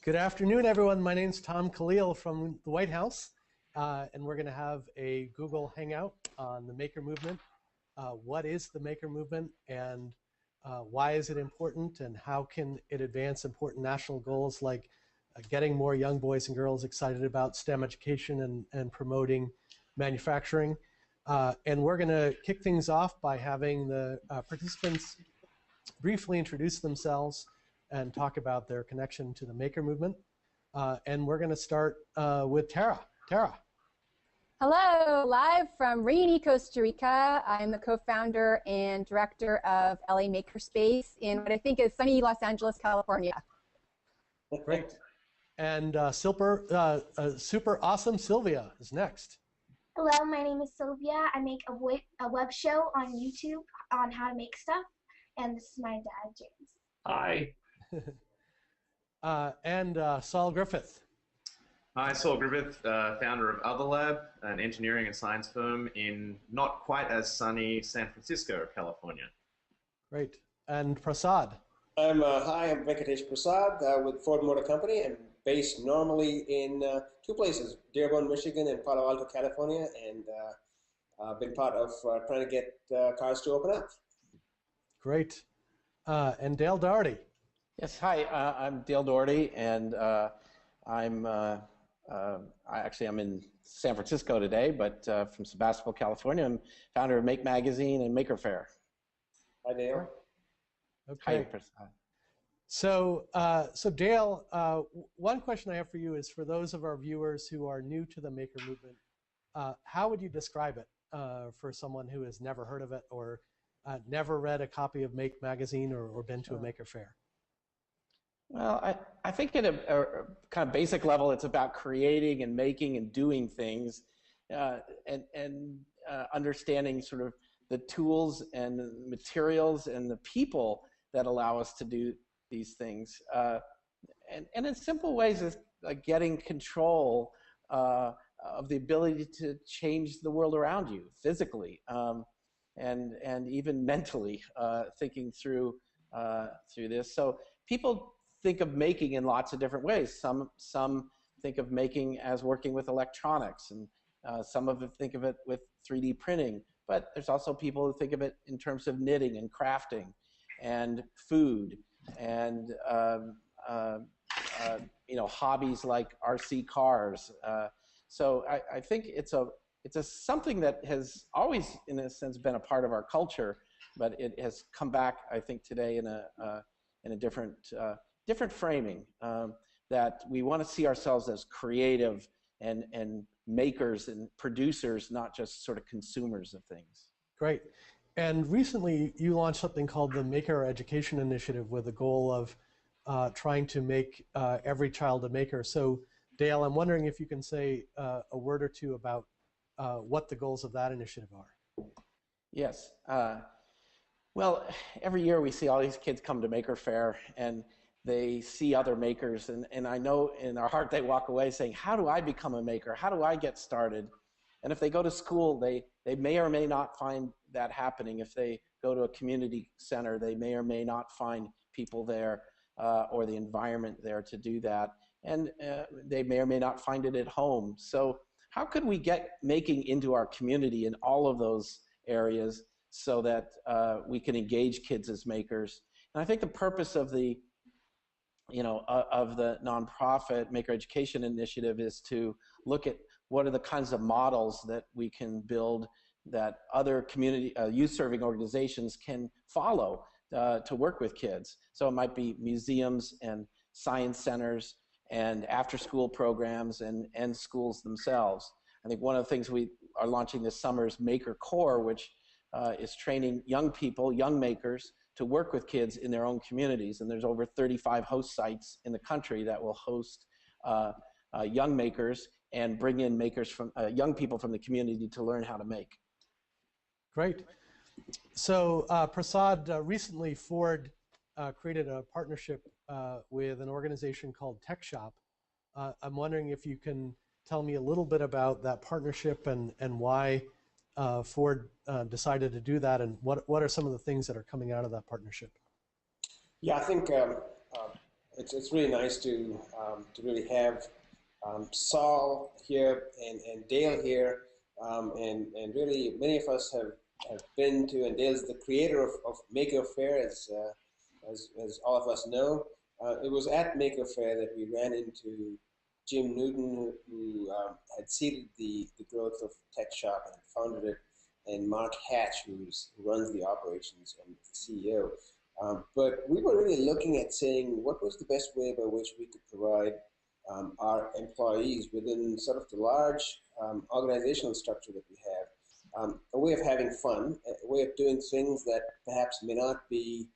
Good afternoon, everyone. My name's Tom Kalil from the White House, and we're going to have a Google Hangout on the maker movement. What is the maker movement, and why is it important, and how can it advance important national goals like getting more young boys and girls excited about STEM education and promoting manufacturing. And we're going to kick things off by having the participants briefly introduce themselves and talk about their connection to the maker movement. And we're going to start with Tara. Tara. Hello, live from rainy Costa Rica. I'm the co-founder and director of LA Makerspace in what I think is sunny Los Angeles, California. Great. And super awesome Sylvia is next. Hello, my name is Sylvia. I make a web show on YouTube on how to make stuff, and this is my dad, James. Hi. And Saul Griffith. Hi, Saul Griffith, founder of Other Lab, an engineering and science firm in not quite as sunny San Francisco, California. Great. And Prasad. I'm Venkatesh Prasad with Ford Motor Company. I'm based normally in two places, Dearborn, Michigan and Palo Alto, California, and I've been part of trying to get cars to open up. Great. And Dale Doherty. Yes, hi, I'm Dale Doherty, and I'm in San Francisco today, but from Sebastopol, California. I'm founder of Make Magazine and Maker Faire. Hi, Dale. Okay. Hi, Prasad. So Dale, one question I have for you is for those of our viewers who are new to the maker movement, how would you describe it for someone who has never heard of it or never read a copy of Make Magazine or been to a Maker Faire? Well, I think at a kind of basic level, it's about creating and making and doing things and understanding sort of the tools and the materials and the people that allow us to do these things. And in simple ways, it's like getting control of the ability to change the world around you physically and even mentally, thinking through this. So people think of making in lots of different ways. Some think of making as working with electronics, and some of them think of it with 3D printing. But there's also people who think of it in terms of knitting and crafting, and food, and hobbies like RC cars. So I think it's something that has always, in a sense, been a part of our culture, but it has come back, I think, today in a different framing, that we want to see ourselves as creative and makers and producers, not just sort of consumers of things. Great. And recently you launched something called the Maker Education Initiative with the goal of trying to make every child a maker. So Dale, I'm wondering if you can say a word or two about what the goals of that initiative are. Yes. Well, every year we see all these kids come to Maker Faire, and they see other makers, and I know in our heart they walk away saying, how do I become a maker? How do I get started? And if they go to school, they may or may not find that happening. If they go to a community center, they may or may not find people there or the environment there to do that. And they may or may not find it at home. So how could we get making into our community in all of those areas so that we can engage kids as makers? And I think the purpose of the nonprofit Maker Education Initiative is to look at what are the kinds of models that we can build that other community youth-serving organizations can follow to work with kids. So it might be museums and science centers and after-school programs and schools themselves. I think one of the things we are launching this summer is Maker Core, which is training young people, young makers, to work with kids in their own communities. And there's over 35 host sites in the country that will host young makers and bring in makers from young people from the community to learn how to make. Great. So Prasad, recently Ford created a partnership with an organization called TechShop. I'm wondering if you can tell me a little bit about that partnership and why Ford decided to do that, and what are some of the things that are coming out of that partnership? Yeah, I think it's really nice to really have Saul here and Dale here, and really many of us have been to, and Dale's the creator of Maker Faire, as all of us know. It was at Maker Faire that we ran into Jim Newton, who had seeded the growth of TechShop and founded it, and Mark Hatch, who runs the operations and is the CEO. But we were really looking at saying what was the best way by which we could provide our employees within sort of the large organizational structure that we have, a way of having fun, a way of doing things that perhaps may not be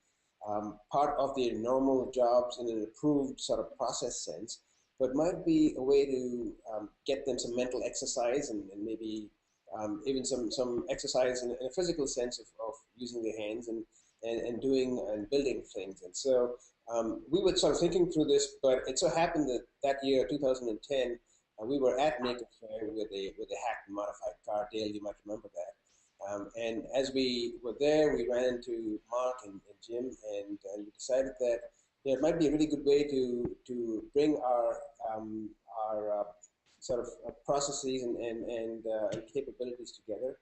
part of their normal jobs in an approved sort of process sense, but might be a way to get them some mental exercise and maybe even some exercise in a physical sense of using their hands and doing and building things. And so we were sort of thinking through this, but it so happened that that year, 2010, we were at Maker Faire with a hacked and modified car. Dale, you might remember that. And as we were there, we ran into Mark and Jim, and we decided that it might be a really good way to bring our sort of processes and capabilities together.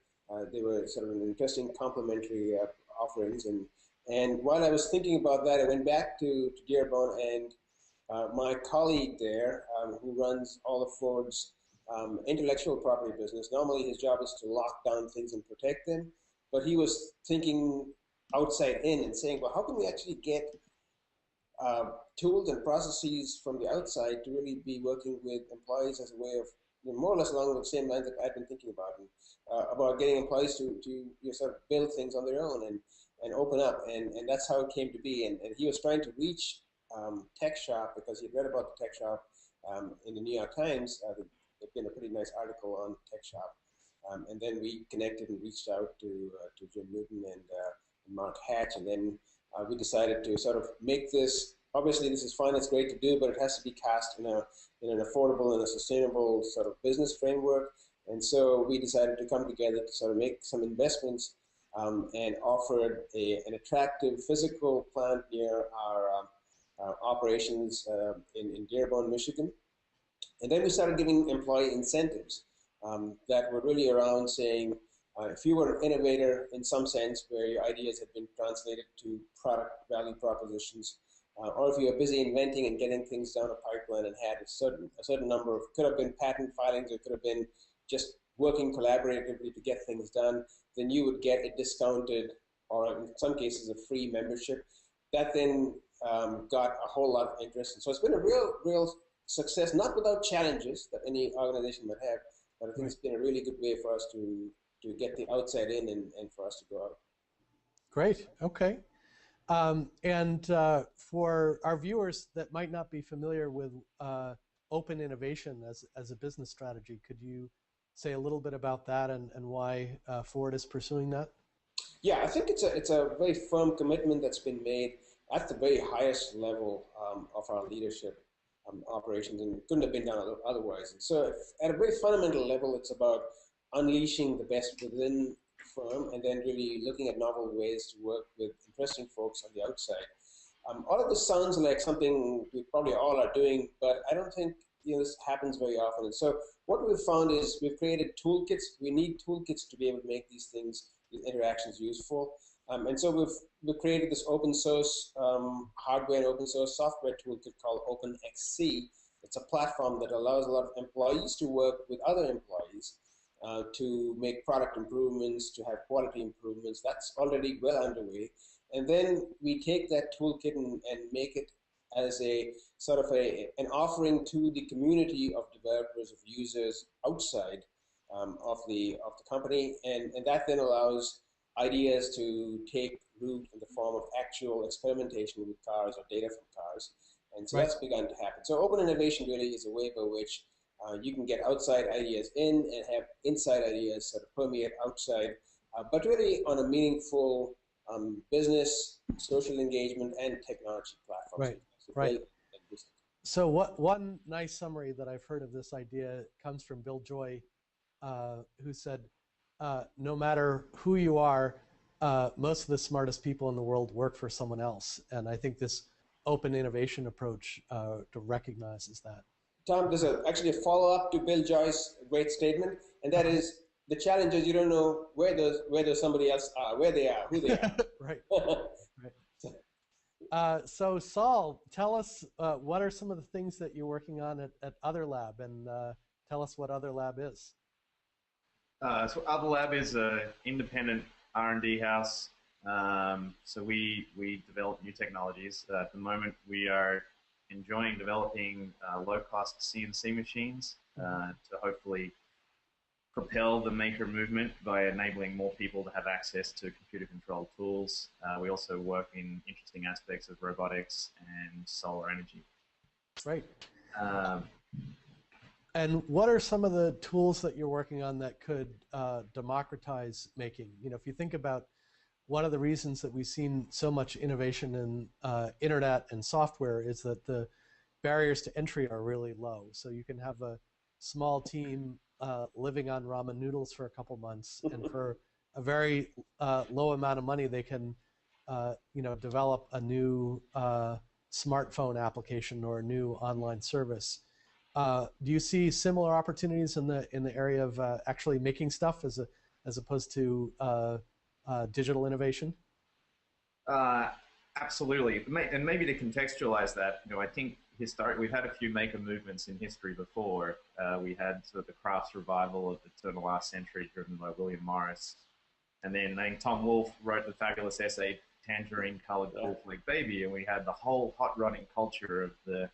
They were sort of an interesting complementary offerings. And while I was thinking about that, I went back to Dearborn, and my colleague there, who runs all of Ford's intellectual property business, normally his job is to lock down things and protect them, but he was thinking outside in and saying, well, how can we actually get tools and processes from the outside to really be working with employees as a way of, more or less along the same lines that I've been thinking about getting employees to sort of build things on their own and open up, and that's how it came to be. And he was trying to reach TechShop because he'd read about the TechShop in the New York Times. There'd been a pretty nice article on TechShop, and then we connected and reached out to Jim Newton and Mark Hatch, and then we decided to sort of make this. Obviously, this is fun; it's great to do, but it has to be cast in an affordable and a sustainable sort of business framework. And so we decided to come together to sort of make some investments and offered an attractive physical plant near our operations in Dearborn, Michigan. And then we started giving employee incentives that were really around saying, if you were an innovator in some sense, where your ideas had been translated to product value propositions, or if you were busy inventing and getting things down a pipeline and had a certain number of, could have been patent filings, or could have been just working collaboratively to get things done, then you would get a discounted, or in some cases, a free membership. That then got a whole lot of interest. And so it's been a real success, not without challenges that any organization might have, but I think it's been a really good way for us to get the outside in and for us to go out. Great. Okay. And for our viewers that might not be familiar with open innovation as a business strategy, could you say a little bit about that and why Ford is pursuing that? Yeah, I think it's a very firm commitment that's been made at the very highest level of our leadership operations, and it couldn't have been done otherwise. And so at a very fundamental level, it's about unleashing the best within the firm and then really looking at novel ways to work with interesting folks on the outside. All of this sounds like something we probably all are doing, but I don't think this happens very often. And so what we've found is we've created toolkits. We need toolkits to be able to make these things, these interactions useful. And so we've created this open source hardware and open source software toolkit called OpenXC. It's a platform that allows a lot of employees to work with other employees to make product improvements, to have quality improvements. That's already well underway. And then we take that toolkit and make it as a sort of an offering to the community of developers, of users outside of the company, and that then allows ideas to take root in the form of actual experimentation with cars or data from cars. And so that's begun to happen. So open innovation really is a way by which you can get outside ideas in and have inside ideas sort of permeate outside, but really on a meaningful business, social engagement, and technology platform. Right. So one nice summary that I've heard of this idea comes from Bill Joy, who said, no matter who you are, most of the smartest people in the world work for someone else. And I think this open innovation approach to recognizes that. Tom, there's actually a follow-up to Bill Joyce's great statement, and that is the challenge is you don't know where those somebody else are, where they are, who they are. Right. Right. So Saul, tell us what are some of the things that you're working on at Other Lab, and tell us what Other Lab is. So Other Lab is an independent R&D house. So we develop new technologies. At the moment, we are enjoying developing low-cost CNC machines to hopefully propel the maker movement by enabling more people to have access to computer-controlled tools. We also work in interesting aspects of robotics and solar energy. Great. And what are some of the tools that you're working on that could democratize making? You know, if you think about one of the reasons that we've seen so much innovation in internet and software is that the barriers to entry are really low. So you can have a small team living on ramen noodles for a couple months, and for a very low amount of money, they can, you know, develop a new smartphone application or a new online service. Do you see similar opportunities in the area of actually making stuff as opposed to digital innovation? Absolutely, and maybe to contextualize that, you know, I think historically we've had a few maker movements in history before. We had sort of the crafts revival of the turn of the last century, driven by William Morris, and then I think Tom Wolfe wrote the fabulous essay "Tangerine-Colored Cornflake Baby," and we had the whole hot rodding culture of the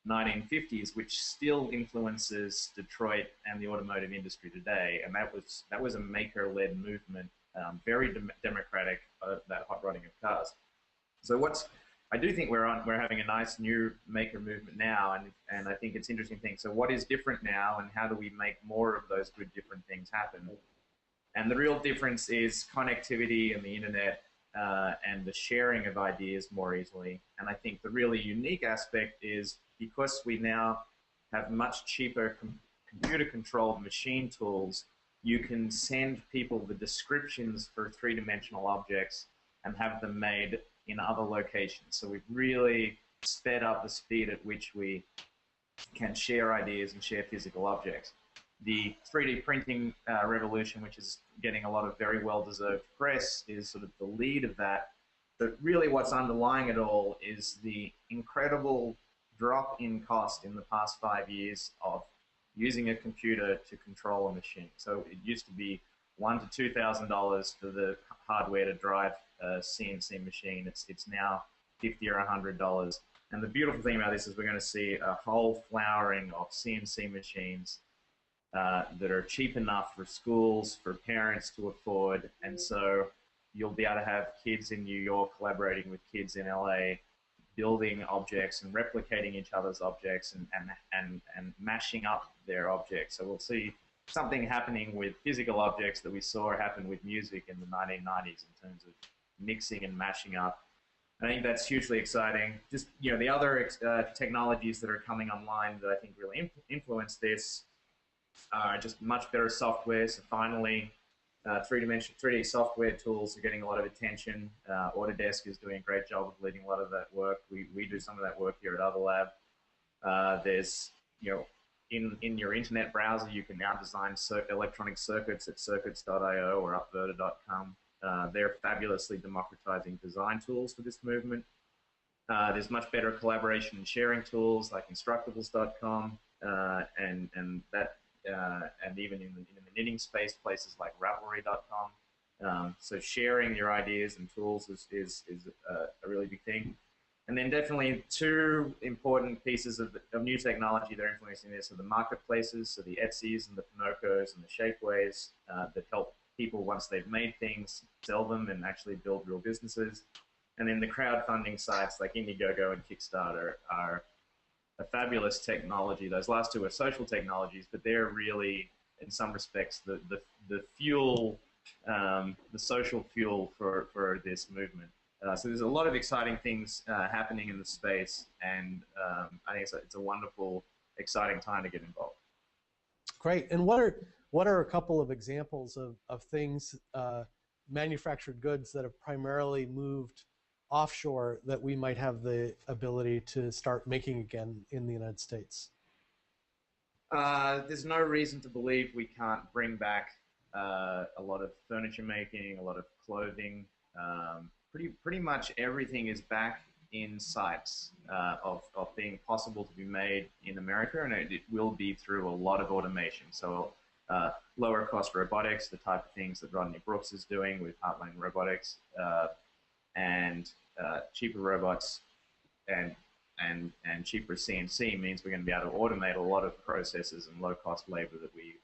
1950s, which still influences Detroit and the automotive industry today, and that was a maker-led movement. Very democratic, that hot rodding of cars. So I do think we're having a nice new maker movement now, and I think it's interesting thing. So what is different now, and how do we make more of those good different things happen? And the real difference is connectivity and the internet and the sharing of ideas more easily. And I think the really unique aspect is because we now have much cheaper computer-controlled machine tools, you can send people the descriptions for three-dimensional objects and have them made in other locations. So we've really sped up the speed at which we can share ideas and share physical objects. The 3D printing revolution, which is getting a lot of very well-deserved press, is sort of the lead of that. But really what's underlying it all is the incredible drop in cost in the past 5 years of using a computer to control a machine. So it used to be $1,000 to $2,000 for the hardware to drive a CNC machine. It's now $50 or $100. And the beautiful thing about this is we're going to see a whole flowering of CNC machines that are cheap enough for schools, for parents to afford. And so you'll be able to have kids in New York collaborating with kids in LA, building objects and replicating each other's objects and mashing up their objects. So we'll see something happening with physical objects that we saw happen with music in the 1990s in terms of mixing and mashing up. I think that's hugely exciting. Just, you know, the other technologies that are coming online that I think really influence this are just much better software. So finally, 3D software tools are getting a lot of attention. Autodesk is doing a great job of leading a lot of that work. We do some of that work here at Other Lab. There's, you know, in your internet browser, you can now design electronic circuits at circuits.io or upverter.com. They're fabulously democratizing design tools for this movement. There's much better collaboration and sharing tools like Instructables.com and even in the knitting space, places like Ravelry.com. So sharing your ideas and tools is a really big thing. And then definitely two important pieces of new technology that are influencing this are the marketplaces, so the Etsy's and the Pinocchos and the Shapeways that help people, once they've made things, sell them and actually build real businesses. And then the crowdfunding sites like Indiegogo and Kickstarter are a fabulous technology. Those last two are social technologies, but they're really, in some respects, the fuel, the social fuel for this movement. So there's a lot of exciting things happening in the space, and I think it's a wonderful, exciting time to get involved. Great. And what are a couple of examples of things, manufactured goods that have primarily moved offshore that we might have the ability to start making again in the United States? There's no reason to believe we can't bring back a lot of furniture making, a lot of clothing. Pretty much everything is back in sight of being possible to be made in America, and it will be through a lot of automation. So lower cost robotics, the type of things that Rodney Brooks is doing with Heartland Robotics, and cheaper robots and cheaper CNC means we're going to be able to automate a lot of processes and low-cost labor that we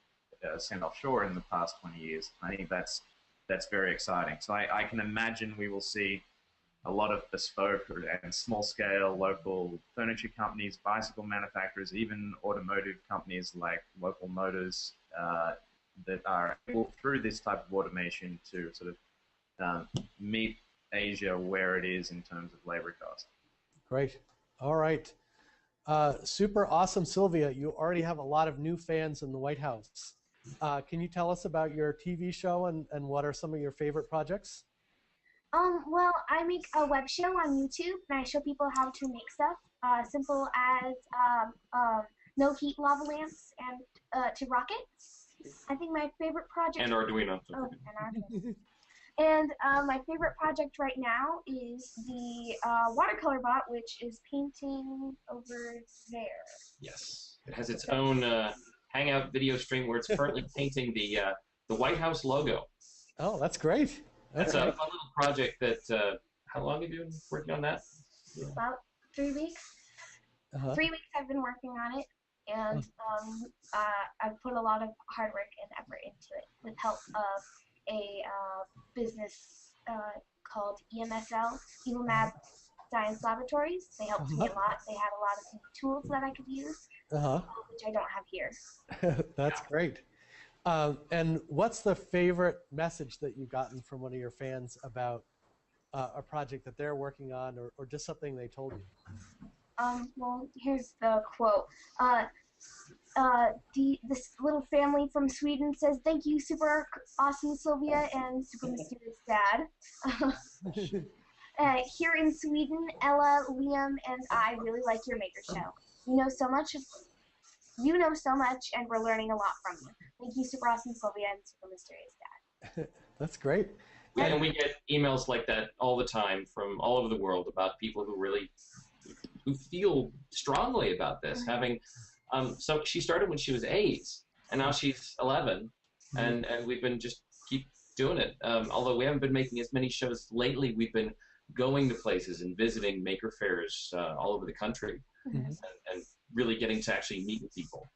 sent offshore in the past 20 years. I think that's very exciting. So I can imagine we will see a lot of bespoke and small-scale local furniture companies, bicycle manufacturers, even automotive companies like Local Motors that are able, through this type of automation, to sort of meet Asia where it is in terms of labor cost. Great. All right. Super awesome, Sylvia. You already have a lot of new fans in the White House. Can you tell us about your TV show and what are some of your favorite projects? Well, I make a web show on YouTube, and I show people how to make stuff, simple as no heat lava lamps and to rockets. I think my favorite project... And Arduino. Oh, and Arduino. And my favorite project right now is the watercolor bot, which is painting over there. Yes. It has its own Hangout video stream where it's currently painting the White House logo. Oh, that's great. That's a fun little project that, how long have you been working on that? About 3 weeks. 3 weeks I've been working on it, and I've put a lot of hard work and effort into it with help of a business called EMSL, EvilMab Science Laboratories. They helped me a lot. They had a lot of tools that I could use, which I don't have here. That's great. And what's the favorite message that you've gotten from one of your fans about a project that they're working on, or just something they told you? Well, here's the quote. This little family from Sweden says, "Thank you, super awesome Sylvia and super mysterious dad." Here in Sweden, Ella, Liam, and I really like your maker show. You know so much, and we're learning a lot from you. Thank you, super awesome Sylvia and super mysterious dad. That's great. And we get emails like that all the time from all over the world about people who feel strongly about this. Having so she started when she was 8, and now she's 11, and we've been just keep doing it. Although we haven't been making as many shows lately, we've been going to places and visiting maker fairs all over the country, and really getting to actually meet with people.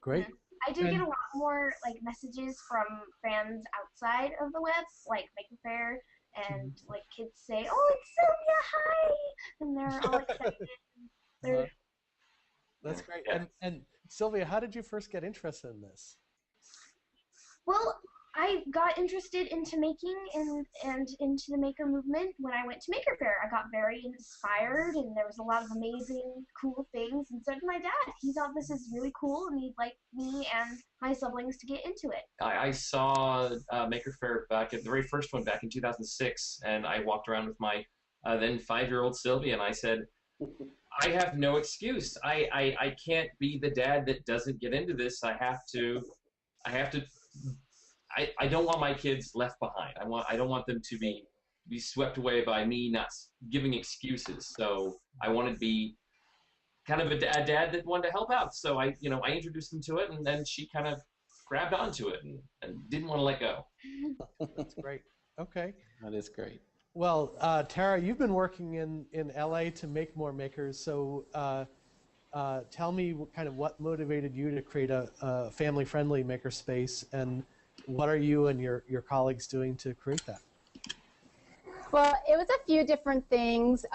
Great. I do get a lot more like messages from fans outside of the web, like Maker Faire, and like kids say, "Oh, it's Sylvia, hi!" and they're all excited. That's great. And Sylvia, how did you first get interested in this? Well, I got interested into making and into the maker movement when I went to Maker Faire. I got very inspired, and there was a lot of amazing, cool things, and so did my dad. He thought this is really cool, and he'd like me and my siblings to get into it. I saw Maker Faire back at the very first one back in 2006, and I walked around with my then 5-year-old Sylvia, and I said, I have no excuse. I can't be the dad that doesn't get into this. I don't want my kids left behind. I don't want them to be swept away by me not giving excuses. So I wanted to be kind of a dad that wanted to help out. So I introduced them to it, and then she kind of grabbed onto it and didn't want to let go. That's great. Okay. That is great. Well, Tara, you've been working in LA to make more makers. So tell me what motivated you to create a family-friendly makerspace, and what are you and your colleagues doing to create that? Well, it was a few different things.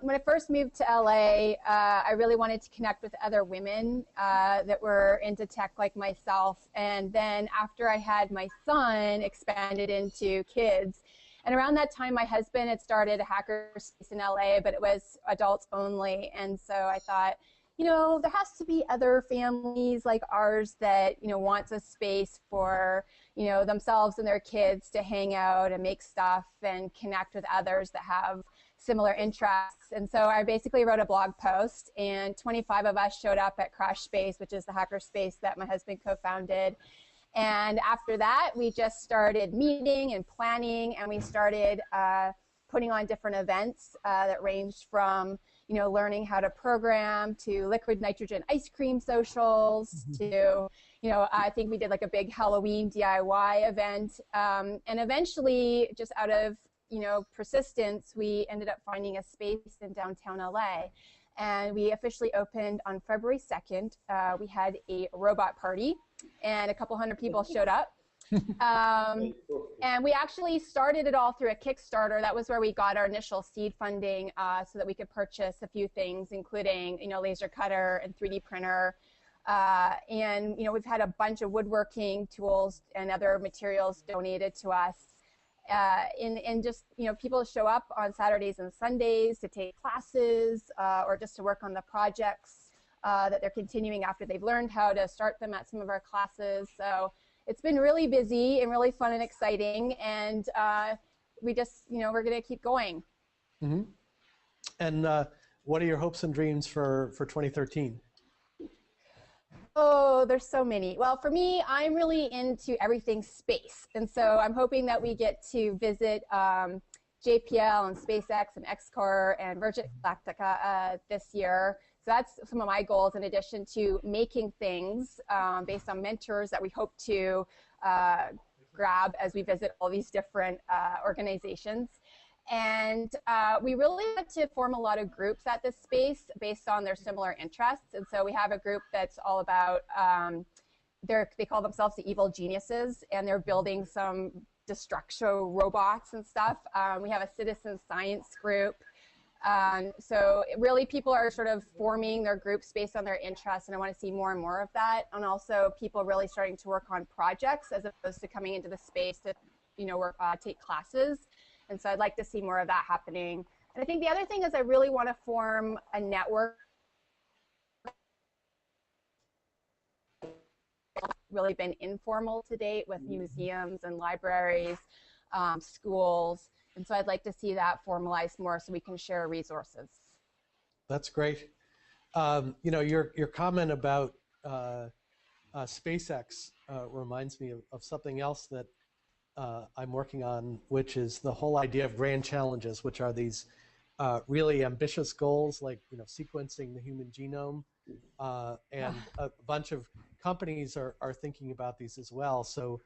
When I first moved to LA, I really wanted to connect with other women that were into tech like myself. And then after I had my son, expanded into kids. And around that time, my husband had started a hackerspace in LA, but it was adults only. And so I thought, there has to be other families like ours that, wants a space for, themselves and their kids to hang out and make stuff and connect with others that have similar interests. And so I basically wrote a blog post, and 25 of us showed up at Crash Space, which is the hacker space that my husband co-founded. And after that, we just started meeting and planning, and we started putting on different events that ranged from, learning how to program to liquid nitrogen ice cream socials to, I think we did like a big Halloween DIY event. And eventually, just out of, persistence, we ended up finding a space in downtown LA. And we officially opened on February 2nd. We had a robot party, and a couple hundred people showed up. And we actually started it all through a Kickstarter. That was where we got our initial seed funding so that we could purchase a few things, including, laser cutter and 3D printer. And, we've had a bunch of woodworking tools and other materials donated to us. And just, people show up on Saturdays and Sundays to take classes or just to work on the projects that they're continuing after they've learned how to start them at some of our classes. So it's been really busy and really fun and exciting. And we just, we're going to keep going. Mm-hmm. And what are your hopes and dreams for 2013? Oh, there's so many. Well, for me, I'm really into everything space. And so I'm hoping that we get to visit JPL and SpaceX and XCOR and Virgin Galactica this year. So that's some of my goals, in addition to making things based on mentors that we hope to grab as we visit all these different organizations. And we really want to form a lot of groups at this space based on their similar interests. And so we have a group that's all about, they call themselves the Evil Geniuses, and they're building some destructo robots and stuff. We have a citizen science group. So really people are sort of forming their groups based on their interests, and I want to see more and more of that. And also people really starting to work on projects as opposed to coming into the space to, take classes. And so I'd like to see more of that happening. And I think the other thing is I really want to form a network. Really been informal to date with museums and libraries, schools. And so I'd like to see that formalized more so we can share resources. That's great. Your comment about SpaceX reminds me of something else that I'm working on, which is the whole idea of grand challenges, which are these really ambitious goals like sequencing the human genome, and a bunch of companies are thinking about these as well. So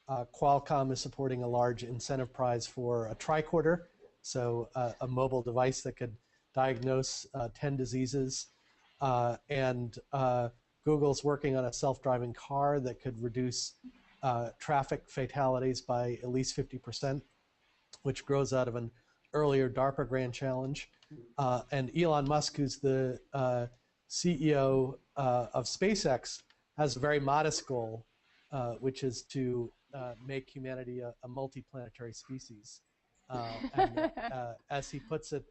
Qualcomm is supporting a large incentive prize for a tricorder, so a mobile device that could diagnose 10 diseases, and Google's working on a self-driving car that could reduce traffic fatalities by at least 50%, which grows out of an earlier DARPA grand challenge. And Elon Musk, who's the CEO of SpaceX, has a very modest goal, which is to make humanity a multi-planetary species. And as he puts it,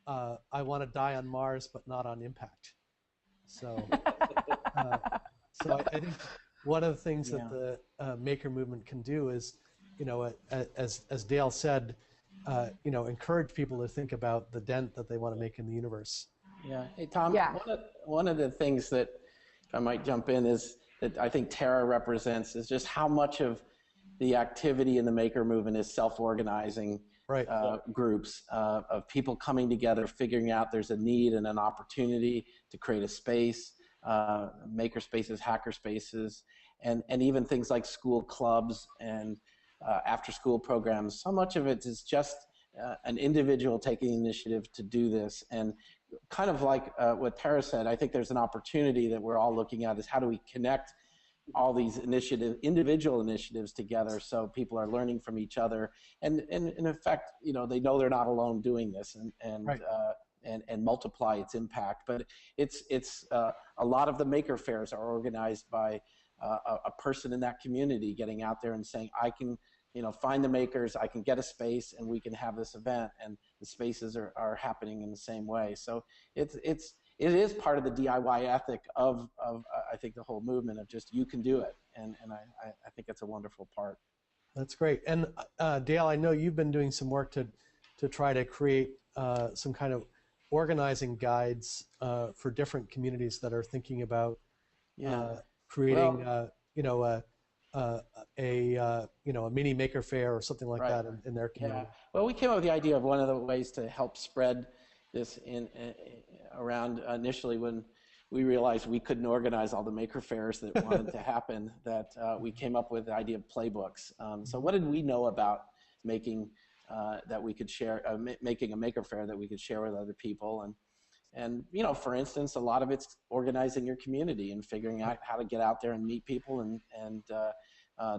I want to die on Mars, but not on impact. So, I think one of the things that the maker movement can do is, as Dale said, encourage people to think about the dent that they want to make in the universe. Yeah. Hey, Tom, Yeah. One of the things that, if I might jump in, is that I think Tara represents is just how much of the activity in the maker movement is self-organizing groups of people coming together, figuring out there's a need and an opportunity to create a space, maker spaces, hacker spaces, and even things like school clubs and after-school programs. So much of it is just an individual taking initiative to do this. And kind of like what Tara said, I think there's an opportunity that we're all looking at is how do we connect all these individual initiatives together so people are learning from each other. And in effect, they know they're not alone doing this and multiply its impact. But it's a lot of the maker fairs are organized by a person in that community getting out there and saying, I can find the makers, I can get a space, and we can have this event, and the spaces are happening in the same way. So it is part of the DIY ethic of I think the whole movement of just you can do it, and I think it's a wonderful part. That's great. And Dale, I know you've been doing some work to try to create some kind of organizing guides for different communities that are thinking about creating, a mini maker fair or something like that in their community. Yeah. Well, we came up with the idea of one of the ways to help spread this around initially when we realized we couldn't organize all the maker fairs that wanted to happen, that we came up with the idea of playbooks. So what did we know about making that we could share, making a maker fair that we could share with other people? And for instance, a lot of it's organizing your community and figuring out how to get out there and meet people and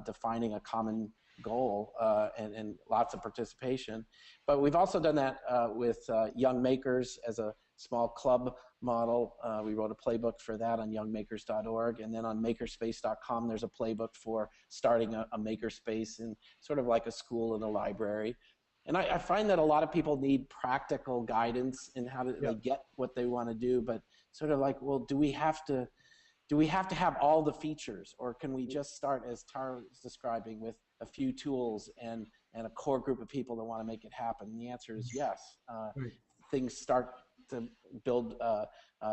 defining a common goal and lots of participation. But we've also done that with young makers as a small club model. We wrote a playbook for that on youngmakers.org, and then on makerspace.com there's a playbook for starting a makerspace in sort of like a school and a library. And I find that a lot of people need practical guidance in how to they get what they want to do, but sort of like, well, do we have to have all the features, or can we just start, as Tara was describing, with a few tools and a core group of people that want to make it happen? And the answer is yes. Things start to build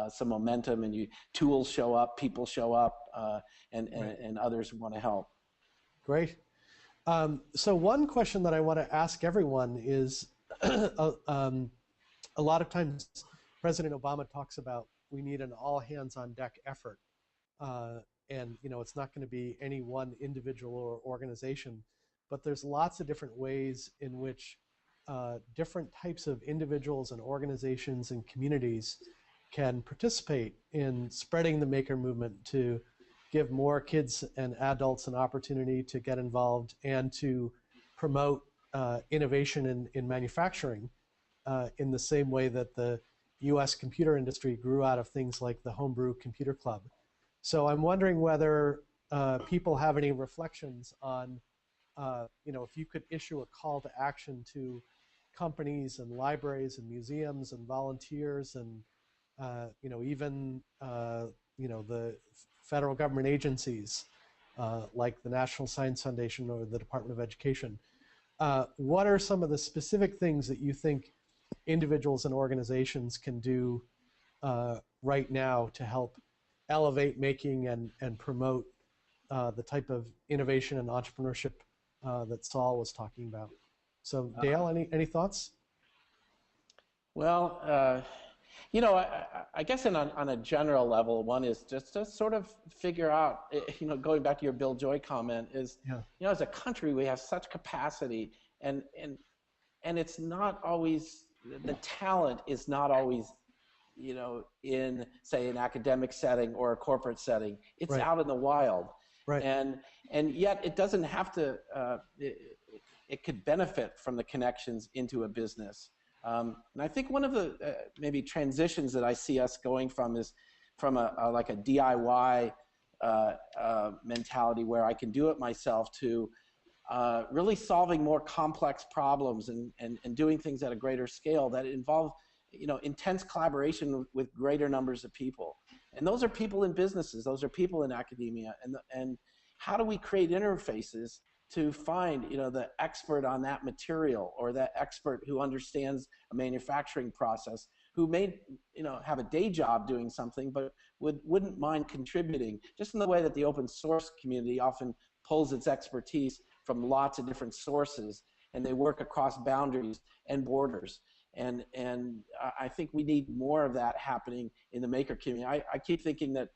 some momentum, and tools show up, people show up, and others want to help. Great. So one question that I want to ask everyone is, a lot of times President Obama talks about we need an all-hands-on-deck effort. And it's not going to be any one individual or organization, but there's lots of different ways in which different types of individuals and organizations and communities can participate in spreading the maker movement to give more kids and adults an opportunity to get involved and to promote innovation in manufacturing in the same way that the US computer industry grew out of things like the Homebrew Computer Club. So I'm wondering whether people have any reflections on, if you could issue a call to action to companies and libraries and museums and volunteers and, even, the federal government agencies like the National Science Foundation or the Department of Education. What are some of the specific things that you think individuals and organizations can do right now to help elevate making and promote the type of innovation and entrepreneurship that Saul was talking about? So Dale, any thoughts? Well, I guess on a general level, one is just to sort of figure out, going back to your Bill Joy comment, is, as a country, we have such capacity, and it's not always, the talent is not always, in, say, an academic setting or a corporate setting. It's out in the wild. Right. And yet it doesn't have to, it could benefit from the connections into a business. And I think one of the maybe transitions that I see us going from is from like a DIY mentality where I can do it myself to really solving more complex problems and doing things at a greater scale that involve intense collaboration with greater numbers of people. And those are people in businesses, those are people in academia, and how do we create interfaces to find the expert on that material, or that expert who understands a manufacturing process, who may have a day job doing something but wouldn't mind contributing, just in the way that the open source community often pulls its expertise from lots of different sources, and they work across boundaries and borders. And I think we need more of that happening in the maker community. I keep thinking that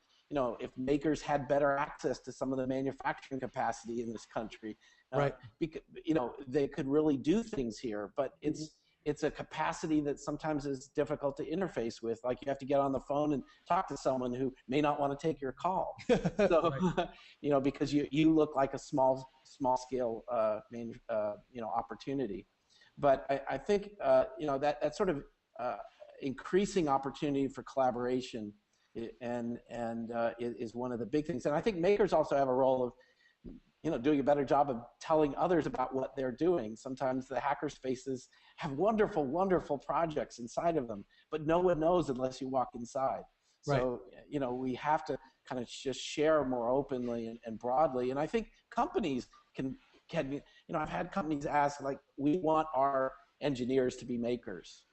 if makers had better access to some of the manufacturing capacity in this country, they could really do things here. But it's a capacity that sometimes is difficult to interface with. Like, you have to get on the phone and talk to someone who may not want to take your call. So, because you look like a small scale opportunity. But I think that sort of increasing opportunity for collaboration is one of the big things. And I think makers also have a role of doing a better job of telling others about what they're doing. Sometimes the hacker spaces have wonderful, wonderful projects inside of them, but no one knows unless you walk inside. So we have to kind of just share more openly and broadly. And I think companies can I've had companies ask, like, we want our engineers to be makers.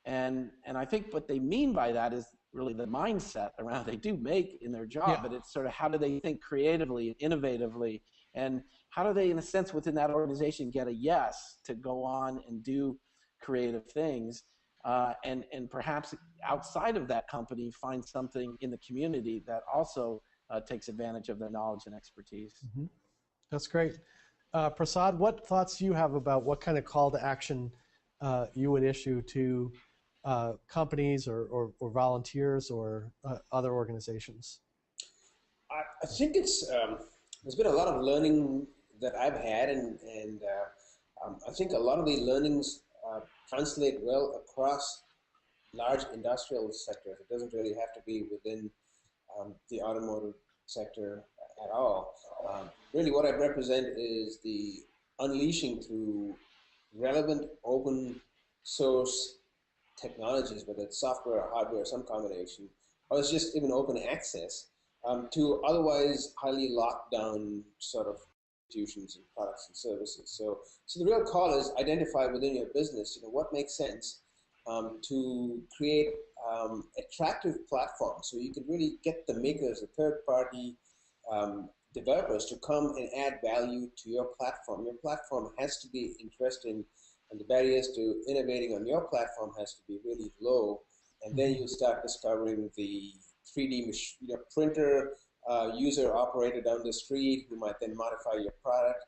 And I think what they mean by that is really the mindset around they do make in their job, but it's sort of how do they think creatively and innovatively, and how do they, in a sense, within that organization get a yes to go on and do creative things, and perhaps outside of that company find something in the community that also takes advantage of their knowledge and expertise. Mm-hmm. That's great. Prasad, what thoughts do you have about what kind of call to action you would issue to companies or volunteers or other organizations? I think there's been a lot of learning that I've had, and I think a lot of the learnings translate well across large industrial sectors. It doesn't really have to be within the automotive sector at all. Really what I represent is the unleashing through relevant open source technologies, whether it's software or hardware or some combination, or it's just even open access, to otherwise highly locked down sort of institutions and products and services. So the real call is identify within your business, what makes sense to create attractive platforms so you can really get the makers, the third-party developers to come and add value to your platform. Your platform has to be interesting, and the barriers to innovating on your platform has to be really low. And then you start discovering the 3D printer user operator down the street who might then modify your product.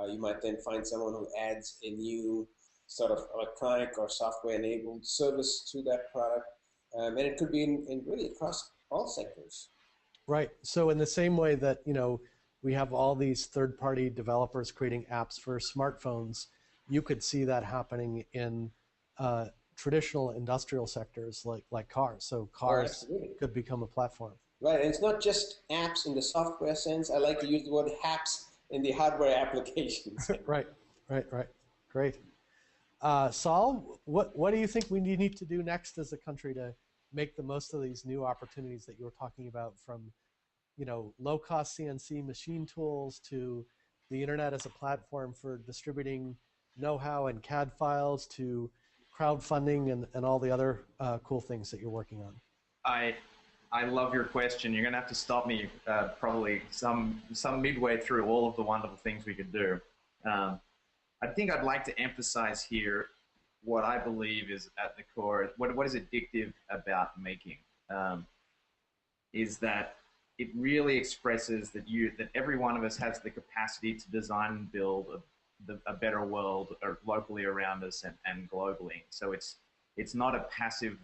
You might then find someone who adds a new sort of electronic or software-enabled service to that product. And it could be in really across all sectors. Right. So in the same way that, we have all these third-party developers creating apps for smartphones, you could see that happening in traditional industrial sectors like cars. So cars could become a platform. Right, and it's not just apps in the software sense. I like to use the word apps in the hardware applications. Right. Great. Saul, what do you think we need to do next as a country to make the most of these new opportunities that you were talking about, from low-cost CNC machine tools to the internet as a platform for distributing know-how and CAD files to crowdfunding and all the other cool things that you're working on? I love your question. You're going to have to stop me probably some midway through all of the wonderful things we could do. I think I'd like to emphasize here what I believe is at the core, what is addictive about making, is that it really expresses that every one of us has the capacity to design and build a better world locally around us and globally. So it's not a passive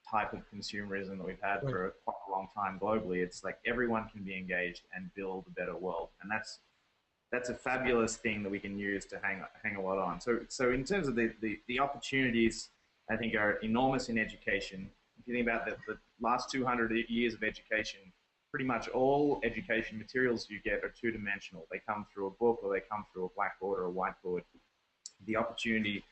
type of consumerism that we've had for quite a long time globally. It's like everyone can be engaged and build a better world, and that's a fabulous thing that we can use to hang a lot on. So in terms of the opportunities, I think are enormous in education. If you think about the last 200 years of education, pretty much all education materials you get are two-dimensional. They come through a book or they come through a blackboard or a whiteboard. The opportunity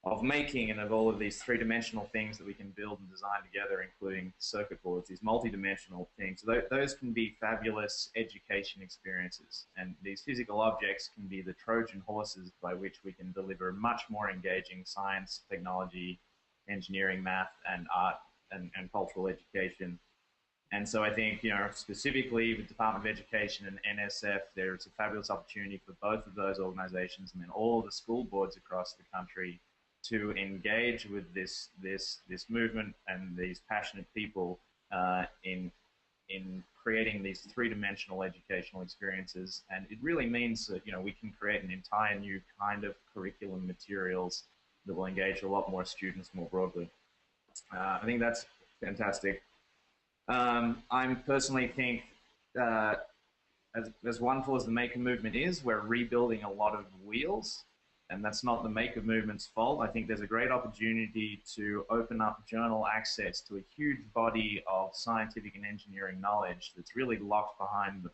of making and of all of these three-dimensional things that we can build and design together, including circuit boards, these multi-dimensional things, those can be fabulous education experiences. And these physical objects can be the Trojan horses by which we can deliver much more engaging science, technology, engineering, math, and art and cultural education. And so I think, specifically with Department of Education and NSF, there's a fabulous opportunity for both of those organizations and then all of the school boards across the country to engage with this movement and these passionate people in creating these three-dimensional educational experiences. And it really means that we can create an entire new kind of curriculum materials that will engage a lot more students more broadly. I think that's fantastic. I personally think as wonderful as the maker movement is, we're rebuilding a lot of wheels. And that's not the maker movement's fault. I think there's a great opportunity to open up journal access to a huge body of scientific and engineering knowledge that's really locked behind the,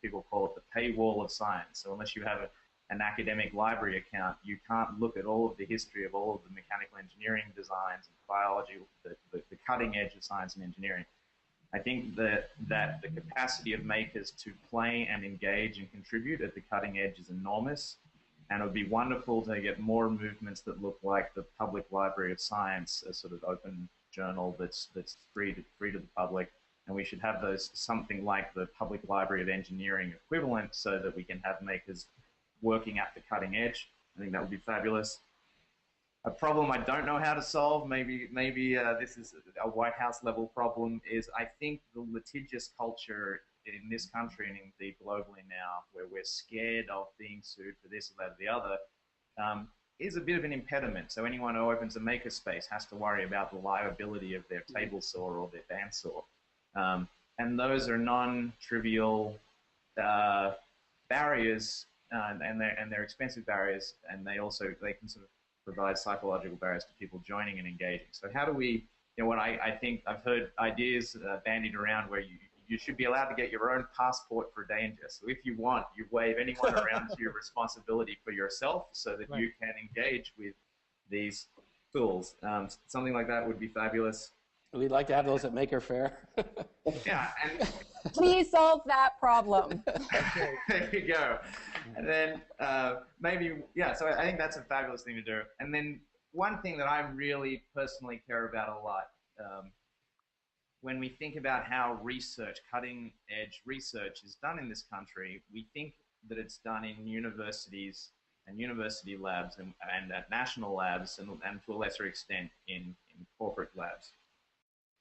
people call it the paywall of science. So unless you have an academic library account, you can't look at all of the history of all of the mechanical engineering designs and biology, the cutting edge of science and engineering. I think that the capacity of makers to play and engage and contribute at the cutting edge is enormous. And it would be wonderful to get more movements that look like the Public Library of Science, a sort of open journal that's free to the public. And we should have those something like the Public Library of Engineering equivalent, so that we can have makers working at the cutting edge. I think that would be fabulous. A problem I don't know how to solve, maybe this is a White House level problem, is I think the litigious culture in this country and indeed globally now, where we're scared of being sued for this or that or the other, is a bit of an impediment. So anyone who opens a makerspace has to worry about the liability of their table saw or their bandsaw. And those are non-trivial barriers, and they're expensive barriers, and they can sort of provide psychological barriers to people joining and engaging. So how do we, what I think I've heard ideas bandied around where you should be allowed to get your own passport for danger. So if you want, you wave anyone around to your responsibility for yourself, so that you can engage with these tools. Something like that would be fabulous. We'd like to have those at Maker Faire. Yeah. And please solve that problem. there you go. And then maybe, so I think that's a fabulous thing to do. And then one thing that I really personally care about a lot, when we think about how cutting edge research is done in this country, we think that it's done in universities and university labs and at national labs and to a lesser extent in corporate labs.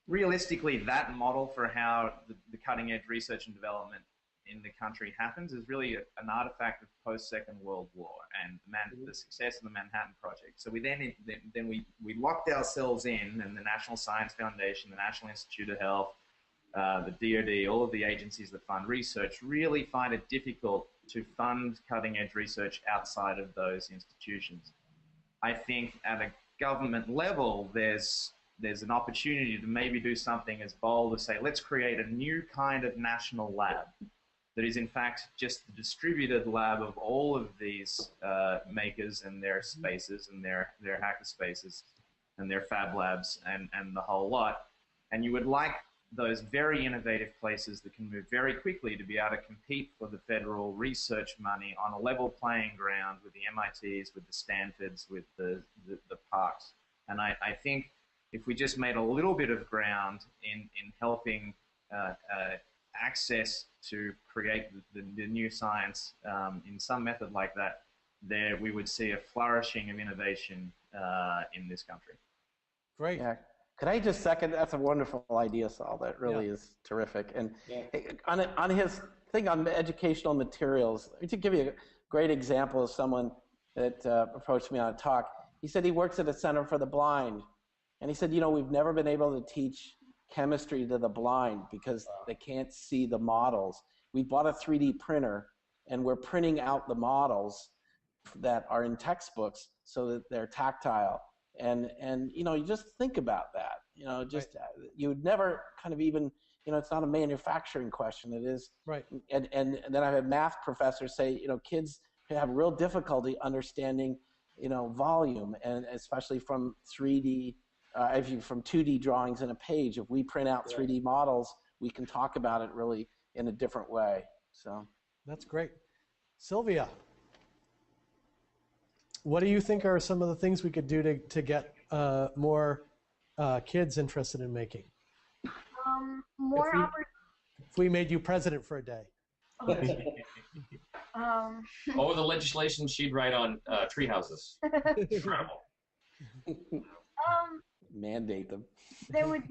Realistically, that model for how the cutting edge research and development in the country happens is really an artifact of post-Second World War and the success of the Manhattan Project. So we then we locked ourselves in, and the National Science Foundation, the National Institute of Health, the DoD, all of the agencies that fund research really find it difficult to fund cutting edge research outside of those institutions. I think at a government level, there's an opportunity to maybe do something as bold as say, let's create a new kind of national lab that is in fact just the distributed lab of all of these makers and their spaces and their hacker spaces and their fab labs and the whole lot. And you would like those very innovative places that can move very quickly to be able to compete for the federal research money on a level playing ground with the MITs, with the Stanfords, with the Parks. And I think if we just made a little bit of ground in helping access to create the new science in some method like that, there we would see a flourishing of innovation in this country. Great. Yeah. Could I just second? That's a wonderful idea, Saul. That really is terrific. And on his thing on educational materials, to give you a great example of someone that approached me on a talk, he said he works at a center for the blind. And he said, we've never been able to teach chemistry to the blind because they can't see the models. We bought a 3D printer, and we're printing out the models that are in textbooks so that they're tactile. And you just think about that. You would never kind of even, it's not a manufacturing question. It is. Right. And then I have math professors say, kids have real difficulty understanding, volume, and especially from 3D. From 2D drawings in a page, if we print out 3D models, we can talk about it really in a different way. So that's great. Sylvia, what do you think are some of the things we could do to get more kids interested in making? If we made you president for a day. The legislation she'd write on tree houses. Incredible. Mandate them. There would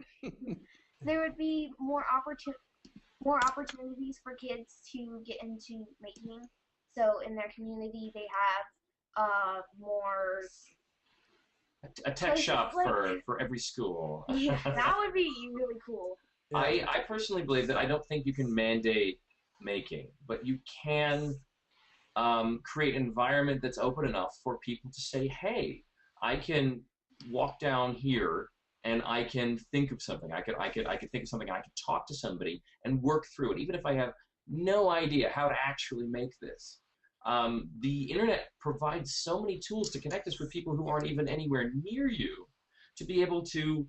be more opportunities for kids to get into making. So in their community, they have more. A tech shop for every school. Yeah, that would be really cool. I personally believe that I don't think you can mandate making, but you can create an environment that's open enough for people to say, hey, I can walk down here and I can think of something. I could think of something. I could talk to somebody and work through it, even if I have no idea how to actually make this. The internet provides so many tools to connect us with people who aren't even anywhere near you, to be able to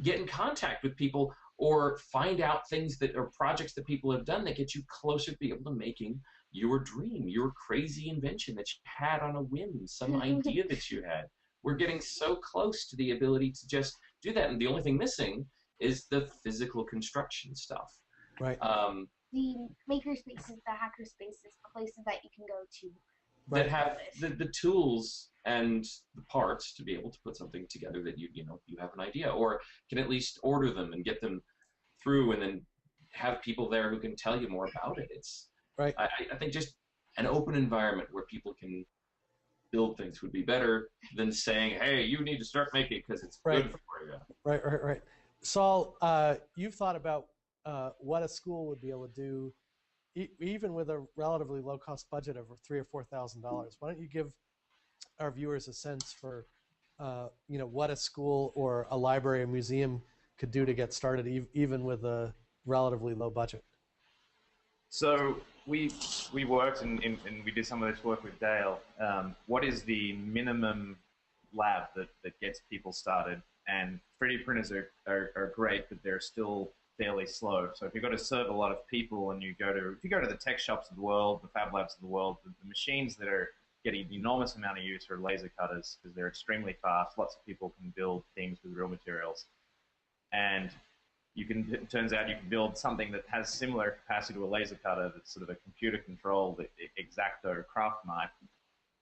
get in contact with people or find out things that are projects that people have done that get you closer to be able to making your dream, your crazy invention that you had on a whim, some idea that you had. We're getting so close to the ability to just do that, and the only thing missing is the physical construction stuff. Right. The maker spaces, the hacker spaces, the places that you can go to. That have the tools and the parts to be able to put something together that you have an idea, or can at least order them and get them through, and then have people there who can tell you more about it. It's right. I think just an open environment where people can build things would be better than saying, hey, you need to start making it because it's good for you. Right. Saul, you've thought about what a school would be able to do, even with a relatively low-cost budget of $3,000 or $4,000. Why don't you give our viewers a sense for, what a school or a library or museum could do to get started, even with a relatively low budget? So we worked and we did some of this work with Dale. What is the minimum lab that gets people started? And 3D printers are great, but they're still fairly slow. So if you've got to serve a lot of people, and if you go to the tech shops of the world, the fab labs of the world, the machines that are getting an enormous amount of use are laser cutters, because they're extremely fast. Lots of people can build things with real materials, and it turns out you can build something that has similar capacity to a laser cutter, that's sort of a computer-controlled X-Acto craft knife.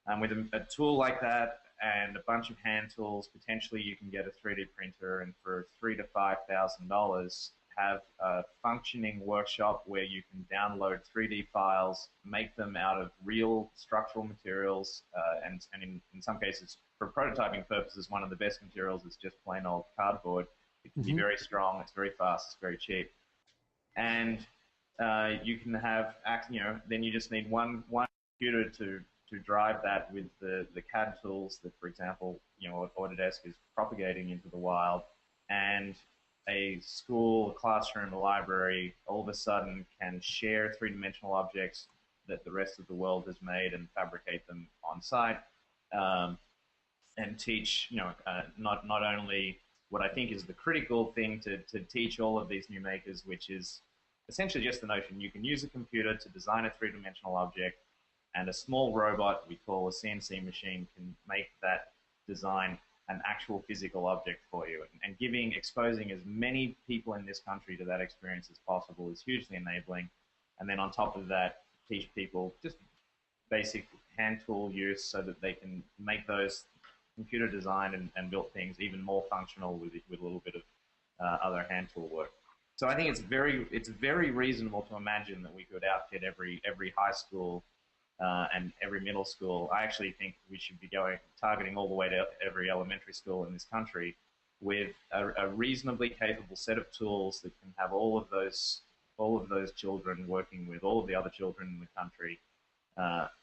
And with a tool like that and a bunch of hand tools, potentially you can get a 3D printer, and for $3,000 to $5,000, have a functioning workshop where you can download 3D files, make them out of real structural materials, and in some cases, for prototyping purposes, one of the best materials is just plain old cardboard. It can be very strong, it's very fast, it's very cheap. And you can have, then you just need one computer to drive that with the CAD tools that, for example, Autodesk is propagating into the wild. And a school, a classroom, a library, all of a sudden can share three-dimensional objects that the rest of the world has made and fabricate them on site, and teach, not only what I think is the critical thing to teach all of these new makers, which is essentially just the notion you can use a computer to design a three-dimensional object, and a small robot we call a CNC machine can make that design an actual physical object for you. And exposing as many people in this country to that experience as possible is hugely enabling. And then on top of that, teach people just basic hand tool use so that they can make those computer design and built things even more functional with a little bit of other hand tool work. So I think it's very reasonable to imagine that we could outfit every high school and every middle school. I actually think we should be targeting all the way to every elementary school in this country with a reasonably capable set of tools that can have all of those children working with all of the other children in the country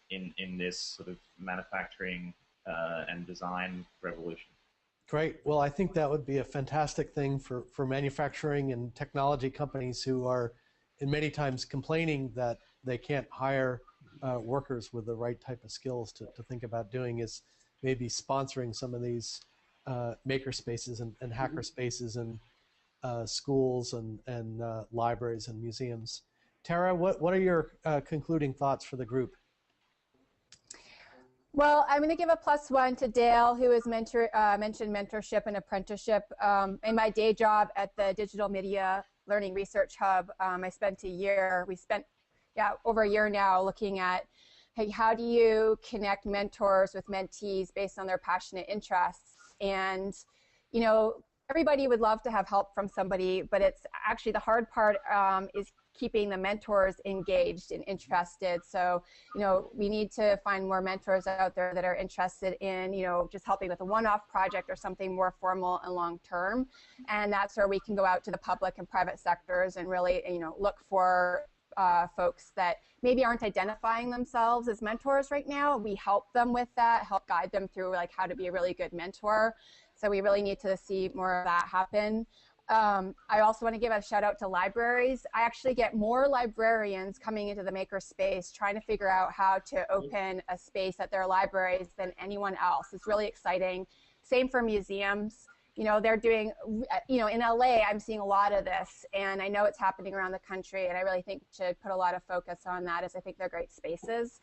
in this sort of manufacturing and design revolution. Great. Well, I think that would be a fantastic thing for manufacturing and technology companies who are in many times complaining that they can't hire workers with the right type of skills to think about doing, is maybe sponsoring some of these maker spaces and hacker spaces in schools and libraries and museums. Tara, what are your concluding thoughts for the group? Well, I'm going to give a +1 to Dale, who has mentioned mentorship and apprenticeship. In my day job at the Digital Media Learning Research Hub, we spent over a year now looking at, hey, how do you connect mentors with mentees based on their passionate interests? And, everybody would love to have help from somebody, but it's actually the hard part is keeping the mentors engaged and interested. So, we need to find more mentors out there that are interested in, just helping with a one-off project or something more formal and long-term. And that's where we can go out to the public and private sectors and really, look for folks that maybe aren't identifying themselves as mentors right now. We help them with that, help guide them through how to be a really good mentor. So we really need to see more of that happen. I also want to give a shout out to libraries. I actually get more librarians coming into the maker space trying to figure out how to open a space at their libraries than anyone else. It's really exciting. Same for museums. they're doing, in LA, I'm seeing a lot of this, and I know it's happening around the country, and I really think we should put a lot of focus on that, as I think they're great spaces.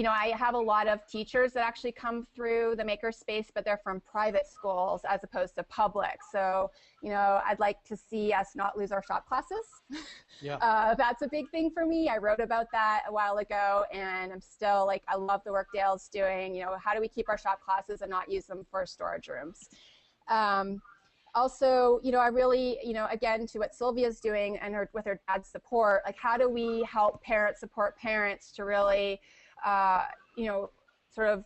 I have a lot of teachers that actually come through the makerspace, but they're from private schools as opposed to public. So, I'd like to see us not lose our shop classes. Yeah. That's a big thing for me. I wrote about that a while ago, and I'm still I love the work Dale's doing. How do we keep our shop classes and not use them for storage rooms? Also, I really, again, to what Sylvia's doing and with her dad's support, how do we help parents support parents to really, sort of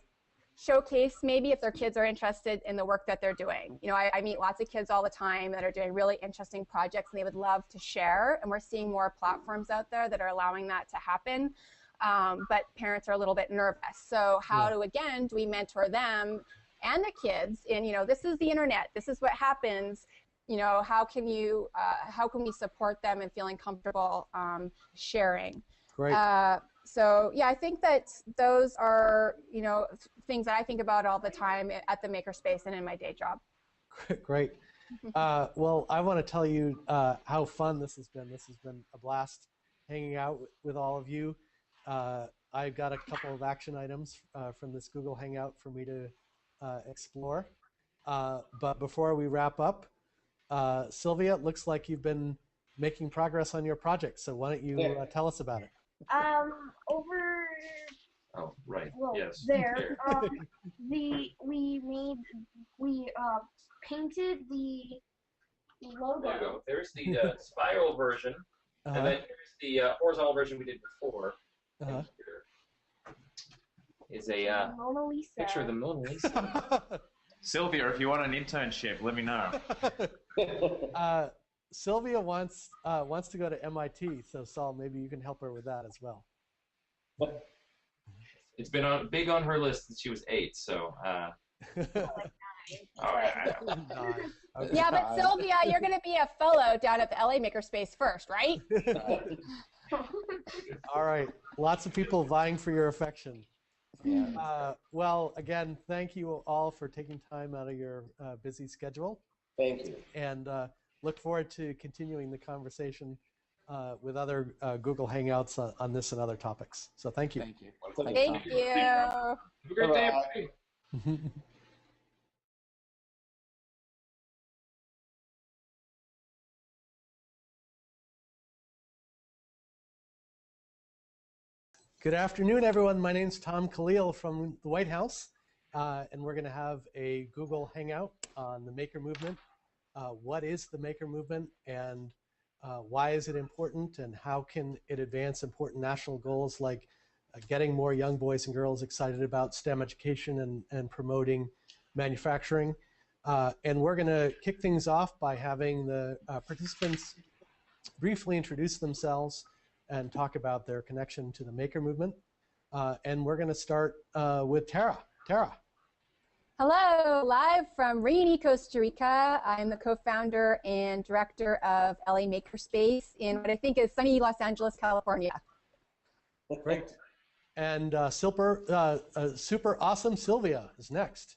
showcase maybe if their kids are interested in the work that they're doing. I meet lots of kids all the time that are doing really interesting projects and they would love to share, and we're seeing more platforms out there that are allowing that to happen. But parents are a little bit nervous. So how do we mentor them and the kids in, this is the internet, this is what happens, how can we support them in feeling comfortable sharing? Great. So yeah, I think that those are, things that I think about all the time at the makerspace and in my day job. Great. Well, I want to tell you how fun this has been. This has been a blast hanging out with all of you. I've got a couple of action items from this Google Hangout for me to explore. But before we wrap up, Sylvia, it looks like you've been making progress on your project. So why don't you tell us about it? Over. Oh, right. Well, Yes. there. We painted the logo. There you go. There's the spiral version, and then here's the horizontal version we did before. And here is a Mona Lisa. picture of the Mona Lisa. Sylvia, if you want an internship, let me know. Sylvia wants to go to MIT, so Saul, maybe you can help her with that as well. It's been big on her list since she was 8, so. Yeah, but Sylvia, you're going to be a fellow down at the LA Makerspace first, right? All right, lots of people vying for your affection. Well, again, thank you all for taking time out of your busy schedule. Thank you. And look forward to continuing the conversation with other Google Hangouts on this and other topics. So thank you. Thank you. Thank you. Have a great day, everybody. Good afternoon, everyone. My name's Tom Kalil from the White House, and we're going to have a Google Hangout on the maker movement. What is the maker movement, and why is it important, and how can it advance important national goals like getting more young boys and girls excited about STEM education and promoting manufacturing. And we're going to kick things off by having the participants briefly introduce themselves and talk about their connection to the maker movement. And we're going to start with Tara. Tara. Hello, live from Rainy, Costa Rica. I'm the co-founder and director of LA Makerspace in what I think is sunny Los Angeles, California. Great. And super awesome Sylvia is next.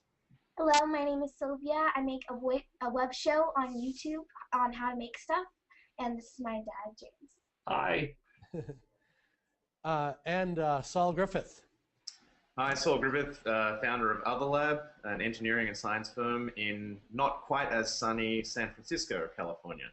Hello, my name is Sylvia. I make a web show on YouTube on how to make stuff, and this is my dad, James. Hi. And Saul Griffith. Hi, Saul Griffith, founder of Other Lab, an engineering and science firm in not quite as sunny San Francisco, California.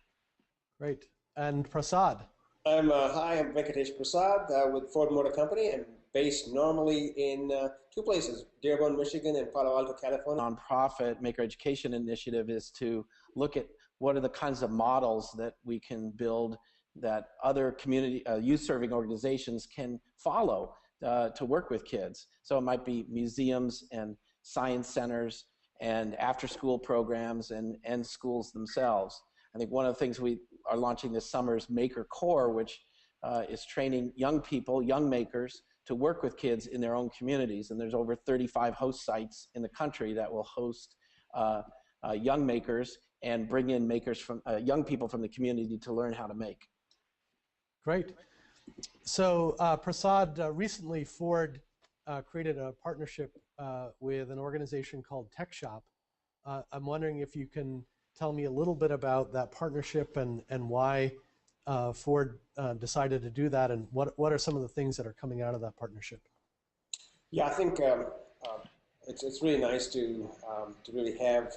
Great. And Prasad. I'm Venkatesh Prasad with Ford Motor Company. I'm based normally in two places, Dearborn, Michigan, and Palo Alto, California. Nonprofit Maker Education Initiative is to look at what are the kinds of models that we can build that other community youth-serving organizations can follow to work with kids. So it might be museums and science centers and after-school programs and schools themselves. I think one of the things we are launching this summer is Maker Core, which is training young people, young makers, to work with kids in their own communities. And there's over 35 host sites in the country that will host young makers and bring in makers from young people from the community to learn how to make. Great. So Prasad, recently Ford created a partnership with an organization called TechShop I'm wondering if you can tell me a little bit about that partnership and why Ford decided to do that, and what are some of the things that are coming out of that partnership? Yeah, I think it's really nice to really have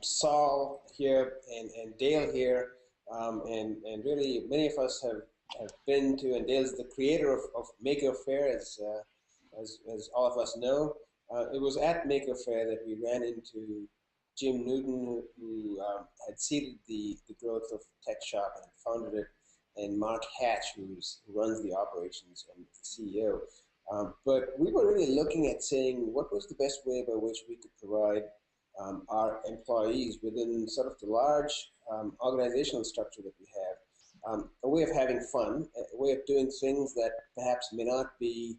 Saul here and Dale here, and really many of us have been to, and Dale's the creator of Maker Faire, as all of us know. It was at Maker Faire that we ran into Jim Newton, who had seeded the growth of TechShop and founded it, and Mark Hatch, who runs the operations and the CEO. But we were really looking at saying what was the best way by which we could provide our employees within sort of the large organizational structure that we have, a way of having fun, a way of doing things that perhaps may not be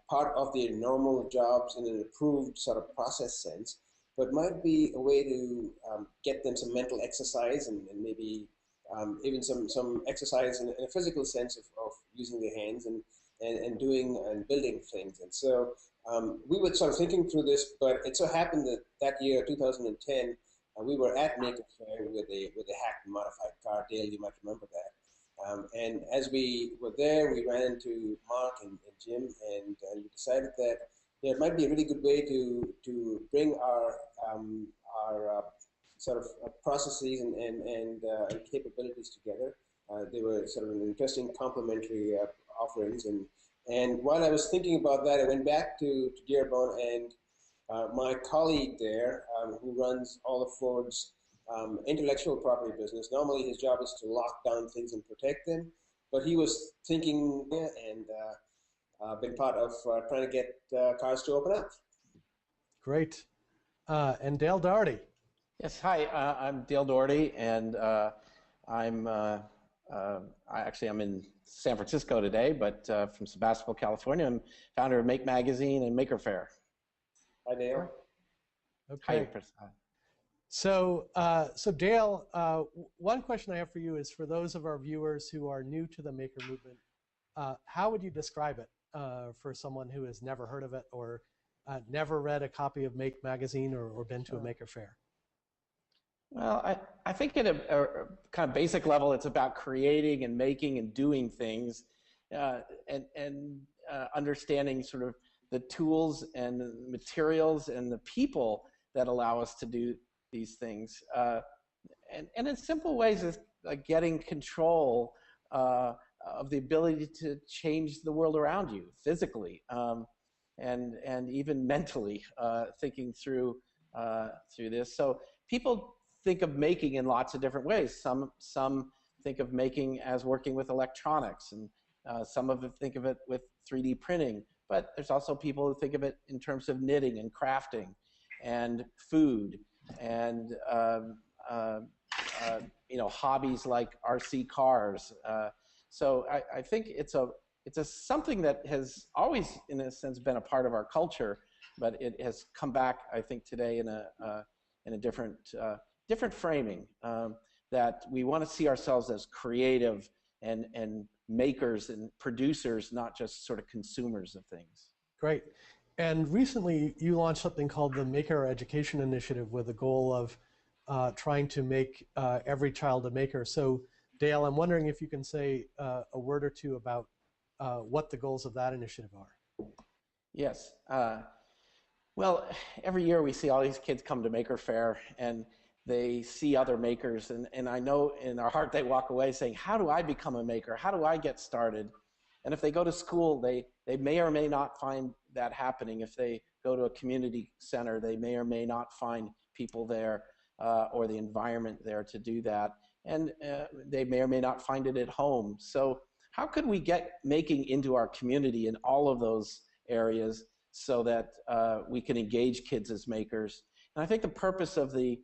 part of their normal jobs in an approved sort of process sense, but might be a way to get them some mental exercise and maybe even some exercise in a physical sense of using their hands and doing and building things. And so we were sort of thinking through this, but it so happened that year, 2010, we were at Maker Faire with a hacked and modified car. Dale, you might remember that. And as we were there, we ran into Mark and Jim, and we decided that it might be a really good way to bring our sort of processes and capabilities together. They were sort of an interesting complementary offerings. And while I was thinking about that, I went back to Dearborn, and my colleague there, who runs all of Ford's intellectual property business, normally his job is to lock down things and protect them, but he was thinking and been part of trying to get cars to open up. Great. And Dale Doherty. Yes, hi, I'm Dale Doherty, and I'm in San Francisco today, but from Sebastopol, California. I'm founder of Make Magazine and Maker Faire. Hi, Dale. Okay. Hi. So Dale, one question I have for you is, for those of our viewers who are new to the Maker movement, how would you describe it for someone who has never heard of it or never read a copy of Make Magazine or been to a Maker Faire? Well, I think at a kind of basic level, it's about creating and making and doing things, and understanding sort of the tools and the materials and the people that allow us to do these things. And in simple ways, it's like getting control of the ability to change the world around you physically, and even mentally, thinking through this. So people think of making in lots of different ways. Some think of making as working with electronics, and some of them think of it with 3D printing. But there's also people who think of it in terms of knitting and crafting, and food, and hobbies like RC cars. So I think it's something that has always, in a sense, been a part of our culture, but it has come back, I think, today in a different framing, that we want to see ourselves as creative and makers and producers, not just sort of consumers of things. Great. And recently you launched something called the Maker Education Initiative with the goal of trying to make every child a maker. So Dale, I'm wondering if you can say a word or two about what the goals of that initiative are. Yes. Well, every year we see all these kids come to Maker Faire, and they see other makers, and I know in our heart they walk away saying, how do I become a maker? How do I get started? And if they go to school, they may or may not find that happening. If they go to a community center, they may or may not find people there or the environment there to do that. And they may or may not find it at home. So how could we get making into our community in all of those areas so that we can engage kids as makers? And I think the purpose of the